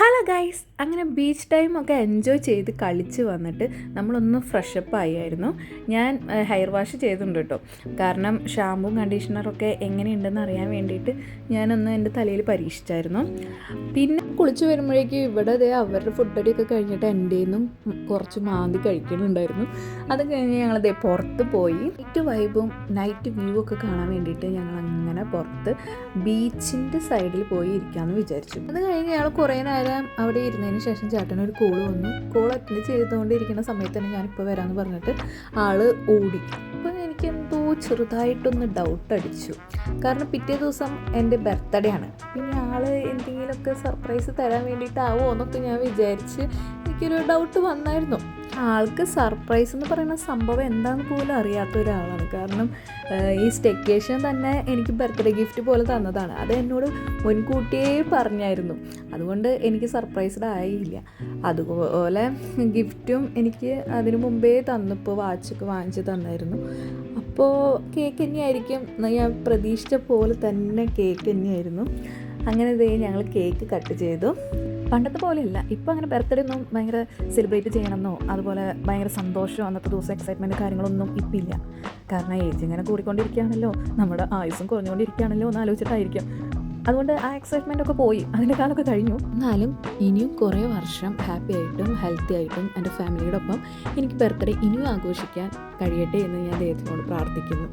Hello guys, അങ്ങനെ beach ടൈമൊക്കെ enjoy ചെയ്ത് കളിച്ച് വന്നിട്ട് നമ്മളൊന്ന് ഫ്രഷപ്പ് ആയിരുന്നു. ഞാൻ ഹെയർ വാഷ് ചെയ്തിട്ടുണ്ട് കേട്ടോ. കാരണം ഷാമ്പും കണ്ടീഷണറൊക്കെ എങ്ങനെയുണ്ടെന്ന് അറിയാൻ വേണ്ടിയിട്ട് ഞാനൊന്ന് എൻ്റെ തലയിൽ പരീക്ഷിച്ചായിരുന്നു. പിന്നെ കുളിച്ച് വരുമ്പോഴേക്കും ഇവിടെ അവരുടെ ഫുഡടിയൊക്കെ കഴിഞ്ഞിട്ട് എൻ്റെ നിന്നും കുറച്ച് മാന്തി കഴിക്കുന്നുണ്ടായിരുന്നു. അത് കഴിഞ്ഞ് ഞങ്ങളതേ പുറത്ത് പോയി നൈറ്റ് വൈബും നൈറ്റ് വ്യൂ ഒക്കെ കാണാൻ വേണ്ടിയിട്ട് ഞങ്ങൾ അങ്ങനെ പുറത്ത് ബീച്ചിൻ്റെ സൈഡിൽ പോയി ഇരിക്കാമെന്ന് വിചാരിച്ചു. അത് കഴിഞ്ഞ് ഞങ്ങൾ കുറേ നേരം അവിടെ ഇരുന്നതിന് ശേഷം ചേട്ടനൊരു കോള് വന്നു. കോൾ അറ്റൻഡ് ചെയ്തുകൊണ്ടിരിക്കുന്ന സമയത്ത് തന്നെ ഞാനിപ്പോൾ വരാമെന്ന് പറഞ്ഞിട്ട് ആള് ഓടി. അപ്പം എനിക്കെന്തോ ചെറുതായിട്ടൊന്ന് ഡൗട്ട് അടിച്ചു. കാരണം പിറ്റേ ദിവസം എൻ്റെ ബർത്ത്ഡേ ആണ്. പിന്നെ ആൾ എന്തെങ്കിലുമൊക്കെ സർപ്രൈസ് തരാൻ വേണ്ടിയിട്ടാവോ എന്നൊക്കെ ഞാൻ വിചാരിച്ച് എനിക്കൊരു ഡൗട്ട് വന്നായിരുന്നു. ആൾക്ക് സർപ്രൈസ് എന്ന് പറയുന്ന സംഭവം എന്താണെന്ന് പോലും അറിയാത്ത ഒരാളാണ്. കാരണം ഈ സ്റ്റെക്കേഷൻ തന്നെ എനിക്ക് ബർത്ത്ഡേ ഗിഫ്റ്റ് പോലെ തന്നതാണ്. അത് എന്നോട് മുൻകൂട്ടിയേ പറഞ്ഞായിരുന്നു. അതുകൊണ്ട് എനിക്ക് സർപ്രൈസ്ഡ് ആയില്ല. അതുപോലെ ഗിഫ്റ്റും എനിക്ക് അതിനു മുമ്പേ തന്നപ്പോൾ വാച്ചൊക്കെ വാങ്ങിച്ച് തന്നായിരുന്നു. അപ്പോൾ കേക്ക് തന്നെയായിരിക്കും, ഞാൻ പ്രതീക്ഷിച്ച പോലെ തന്നെ കേക്ക് തന്നെയായിരുന്നു. അങ്ങനെ ഞങ്ങൾ കേക്ക് കട്ട് ചെയ്തു. പണ്ടത്തെ പോലെയല്ല, ഇപ്പോൾ അങ്ങനെ ബർത്ത്ഡേ ഒന്നും ഭയങ്കര സെലിബ്രേറ്റ് ചെയ്യണമെന്നോ അതുപോലെ ഭയങ്കര സന്തോഷമോ അന്നത്തെ ദിവസം എക്സൈറ്റ്മെൻറ്റ് കാര്യങ്ങളൊന്നും ഇപ്പം ഇല്ല. കാരണം ഏജ് ഇങ്ങനെ കൂടിക്കൊണ്ടിരിക്കുകയാണല്ലോ, നമ്മുടെ ആയുസ്സും കുറഞ്ഞുകൊണ്ടിരിക്കുകയാണല്ലോ എന്ന് ആലോചിച്ചിട്ടായിരിക്കും. അതുകൊണ്ട് ആ എക്സൈറ്റ്മെൻ്റ് ഒക്കെ പോയി, അതിൻ്റെ കാലമൊക്കെ കഴിഞ്ഞു. എന്നാലും ഇനിയും കുറേ വർഷം ഹാപ്പി ആയിട്ടും ഹെൽത്തി ആയിട്ടും എൻ്റെ ഫാമിലിയോടൊപ്പം എനിക്ക് ബർത്ത്ഡേ ഇനിയും ആഘോഷിക്കാൻ കഴിയട്ടെ എന്ന് ഞാൻ ദൈവത്തിനോട് പ്രാർത്ഥിക്കുന്നു.